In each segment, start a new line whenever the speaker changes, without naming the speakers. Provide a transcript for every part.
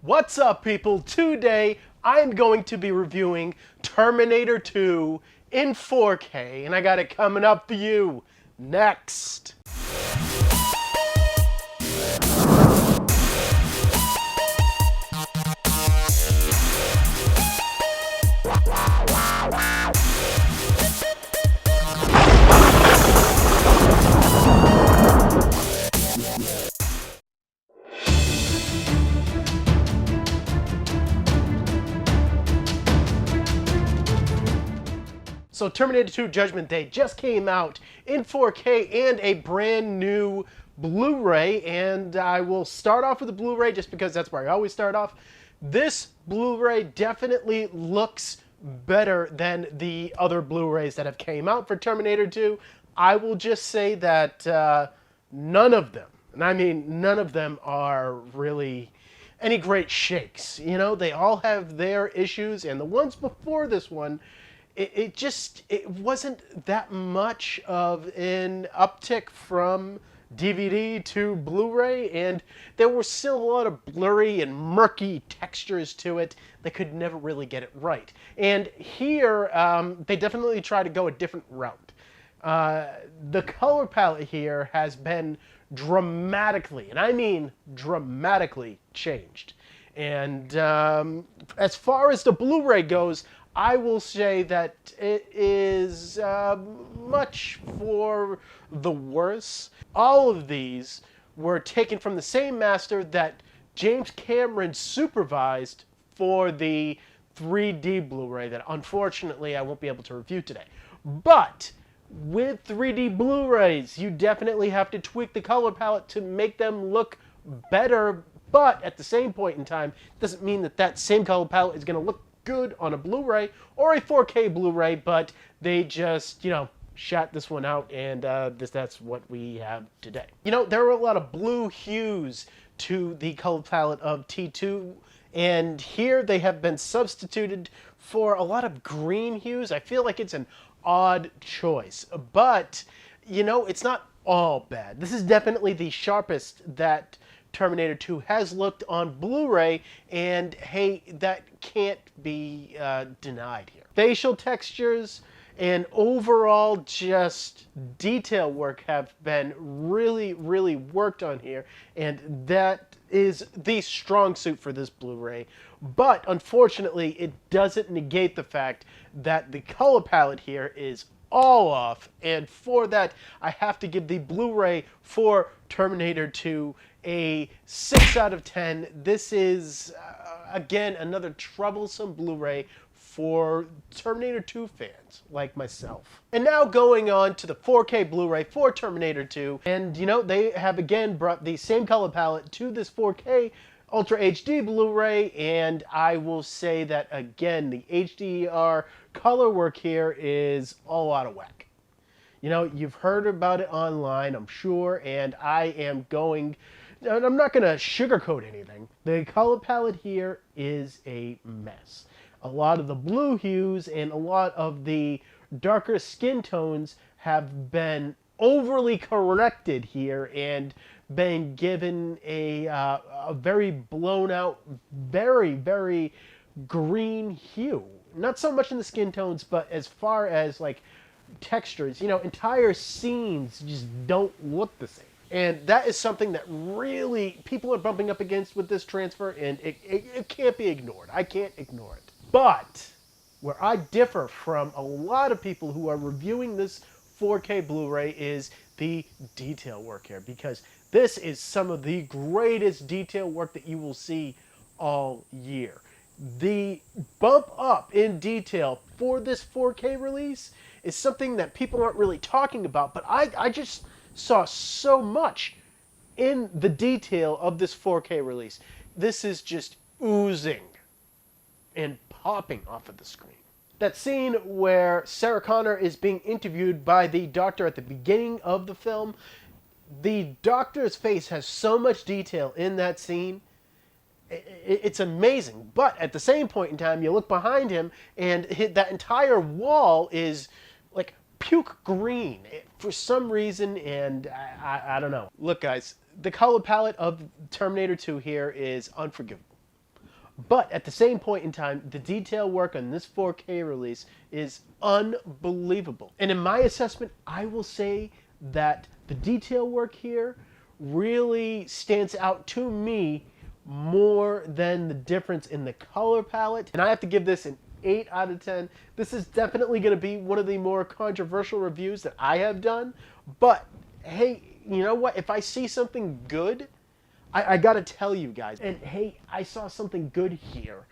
What's up, people? Today I'm going to be reviewing Terminator 2 in 4K, and I got it coming up for you next. So Terminator 2 Judgment Day just came out in 4K and a brand new Blu-ray, and I will start off with the Blu-ray just because that's where I always start off. This Blu-ray definitely looks better than the other Blu-rays that have came out for Terminator 2. I will just say that none of them, and I mean none of them, are really any great shakes. You know, they all have their issues, and the ones before this one, it wasn't that much of an uptick from DVD to Blu-ray, and there were still a lot of blurry and murky textures to it. They could never really get it right. And here, they definitely try to go a different route. The color palette here has been dramatically, and I mean dramatically, changed. And as far as the Blu-ray goes, I will say that it is much for the worse. All of these were taken from the same master that James Cameron supervised for the 3D Blu-ray that unfortunately I won't be able to review today. But with 3D Blu-rays, you definitely have to tweak the color palette to make them look better, but at the same point in time, it doesn't mean that that same color palette is going to look good on a Blu-ray or a 4K Blu-ray, but they just, shot this one out, and that's what we have today. There are a lot of blue hues to the color palette of T2, and here they have been substituted for a lot of green hues. I feel like it's an odd choice, but, it's not all bad. This is definitely the sharpest that Terminator 2 has looked on Blu-ray, and hey, that can't be denied here. Facial textures and overall just detail work have been really, really worked on here, and that is the strong suit for this Blu-ray. But unfortunately, it doesn't negate the fact that the color palette here is all off, and for that, I have to give the Blu-ray for Terminator 2 a 6 out of 10. This is, again, another troublesome Blu-ray for Terminator 2 fans like myself. And now going on to the 4K Blu-ray for Terminator 2, and they have again brought the same color palette to this 4K Ultra HD Blu-ray, and I will say that again, the HDR color work here is all out of whack. You've heard about it online, I'm sure, and I'm not going to sugarcoat anything. The color palette here is a mess. A lot of the blue hues and a lot of the darker skin tones have been overly corrected here and been given a very blown out, very, very green hue. Not so much in the skin tones, but as far as like textures, entire scenes just don't look the same. And that is something that really people are bumping up against with this transfer, and it can't be ignored. I can't ignore it. But where I differ from a lot of people who are reviewing this 4K Blu-ray is the detail work here, because this is some of the greatest detail work that you will see all year. The bump up in detail for this 4K release is something that people aren't really talking about, but I just saw so much in the detail of this 4K release. This is just oozing and popping off of the screen. That scene where Sarah Connor is being interviewed by the doctor at the beginning of the film, the doctor's face has so much detail in that scene. It's amazing. But at the same point in time, you look behind him, and that entire wall is like puke green for some reason, and I don't know. Look, guys, the color palette of Terminator 2 here is unforgivable. But at the same point in time, the detail work on this 4K release is unbelievable. And in my assessment, I will say that the detail work here really stands out to me more than the difference in the color palette. And I have to give this an 8 out of 10. This is definitely going to be one of the more controversial reviews that I have done. But hey, you know what? If I see something good, I gotta tell you guys. And hey, I saw something good here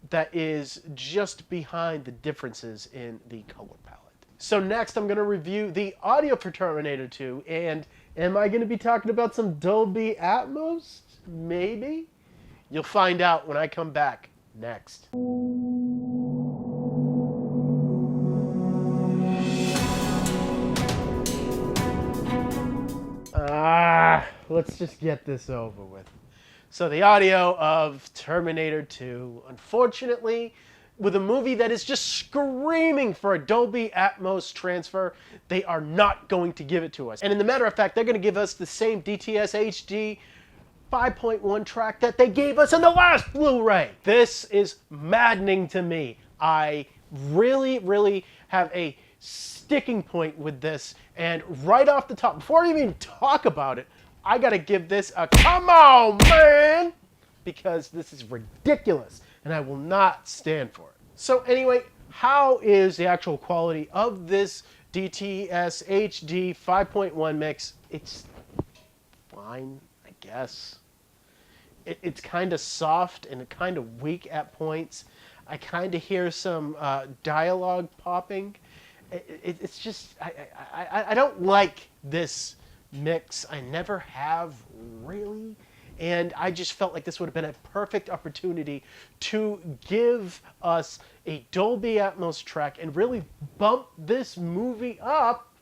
that is just behind the differences in the color palette. So next I'm gonna review the audio for Terminator 2, and am I gonna be talking about some Dolby Atmos? Maybe? You'll find out when I come back next. Let's just get this over with. So the audio of Terminator 2, unfortunately, with a movie that is just screaming for a Dolby Atmos transfer, they are not going to give it to us. And in the matter of fact, they're going to give us the same DTS HD 5.1 track that they gave us in the last Blu-ray. This is maddening to me. I really have a sticking point with this, and right off the top, before I even talk about it, I gotta give this a come on, man, because this is ridiculous and I will not stand for it. So anyway, how is the actual quality of this DTS HD 5.1 mix? It's fine, I guess. It's kind of soft and kind of weak at points. I kind of hear some dialogue popping. It's just, I don't like this mix. I never have, really. And I just felt like this would have been a perfect opportunity to give us a Dolby Atmos track and really bump this movie up.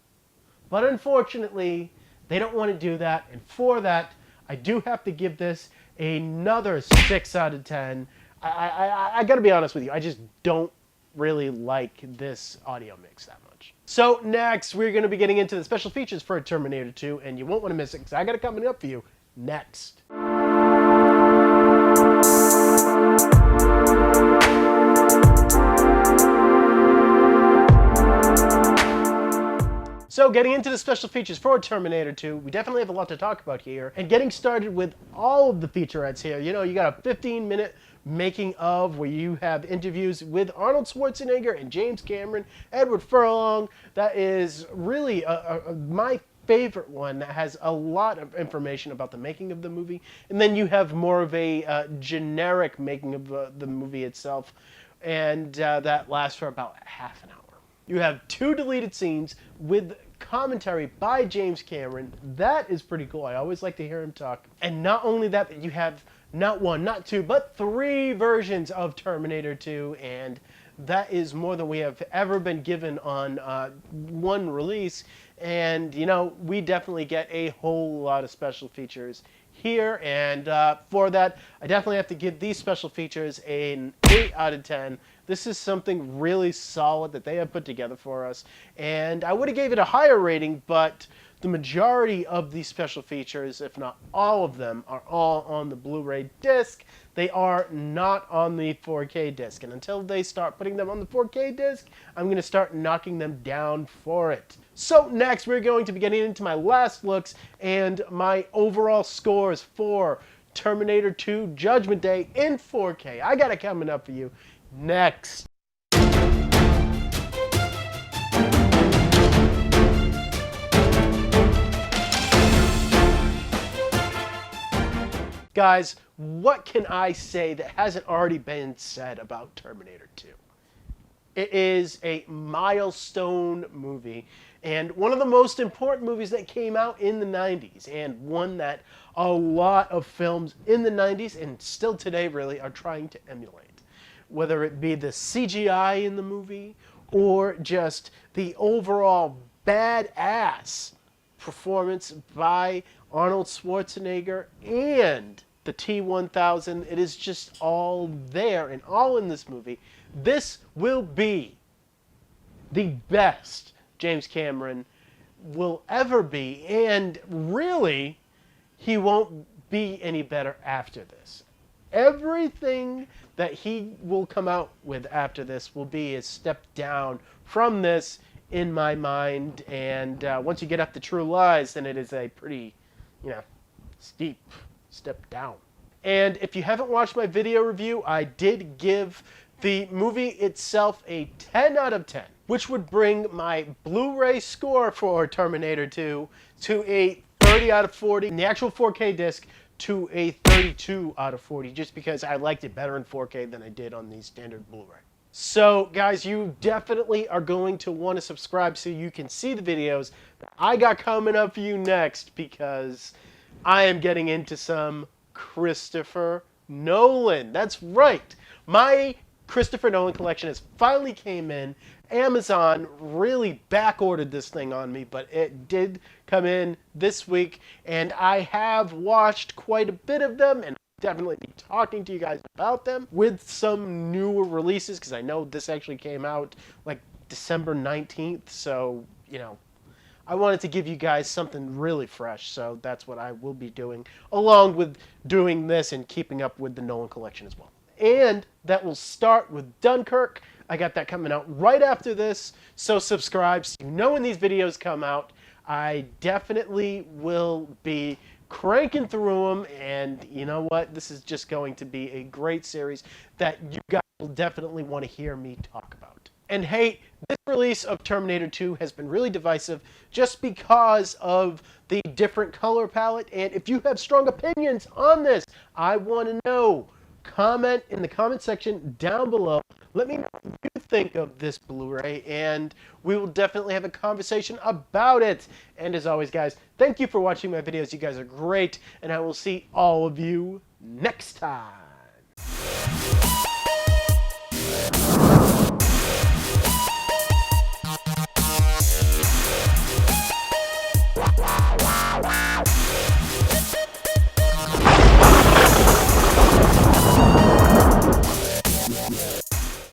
But unfortunately, they don't want to do that. And for that, I do have to give this another 6 out of 10. I got to be honest with you. I just don't really like this audio mix that much. So next, we're going to be getting into the special features for Terminator 2, and you won't want to miss it because I got it coming up for you next. So getting into the special features for Terminator 2, we definitely have a lot to talk about here. And getting started with all of the featurettes here, you know, you got a 15-minute making of where you have interviews with Arnold Schwarzenegger and James Cameron, Edward Furlong. That is really my favorite one that has a lot of information about the making of the movie. And then you have more of a generic making of the movie itself, and that lasts for about half an hour. You have 2 deleted scenes with commentary by James Cameron. That is pretty cool. I always like to hear him talk. And not only that, but you have not 1, not 2, but 3 versions of Terminator 2, and that is more than we have ever been given on one release. And, you know, we definitely get a whole lot of special features here, and for that, I definitely have to give these special features an 8 out of 10. This is something really solid that they have put together for us, and I would have gave it a higher rating, but the majority of these special features, if not all of them, are all on the Blu-ray disc. They are not on the 4K disc, and until they start putting them on the 4K disc, I'm going to start knocking them down for it. So next, we're going to be getting into my last looks and my overall scores for Terminator 2 Judgment Day in 4K. I got it coming up for you next. Guys, what can I say that hasn't already been said about Terminator 2? It is a milestone movie, and one of the most important movies that came out in the 90s, and one that a lot of films in the 90s, and still today really, are trying to emulate. Whether it be the CGI in the movie, or just the overall badass performance by Arnold Schwarzenegger and the T-1000. It is just all there and all in this movie. This will be the best James Cameron will ever be, and really, he won't be any better after this. Everything that he will come out with after this will be a step down from this in my mind. And once you get up to True Lies, then it is a pretty, steep step down. And if you haven't watched my video review, I did give the movie itself a 10 out of 10, which would bring my Blu-ray score for Terminator 2 to a 30 out of 40, and the actual 4K disc to a 32 out of 40, just because I liked it better in 4K than I did on the standard Blu-ray. So guys, you definitely are going to want to subscribe so you can see the videos that I got coming up for you next, because I am getting into some Christopher Nolan. That's right. My Christopher Nolan collection has finally came in. Amazon really back-ordered this thing on me, but it did come in this week, and I have watched quite a bit of them, and I'll definitely be talking to you guys about them with some newer releases, because I know this actually came out like December 19th, so, I wanted to give you guys something really fresh, so that's what I will be doing, along with doing this and keeping up with the Nolan collection as well. And that will start with Dunkirk. I got that coming out right after this, so subscribe so you know when these videos come out. I definitely will be cranking through them, and you know what? This is just going to be a great series that you guys will definitely want to hear me talk about. And hey, this release of Terminator 2 has been really divisive just because of the different color palette, and if you have strong opinions on this, I want to know. Comment in the comment section down below. Let me know what you think of this Blu-ray, and we will definitely have a conversation about it. And as always, guys, thank you for watching my videos. You guys are great, and I will see all of you next time.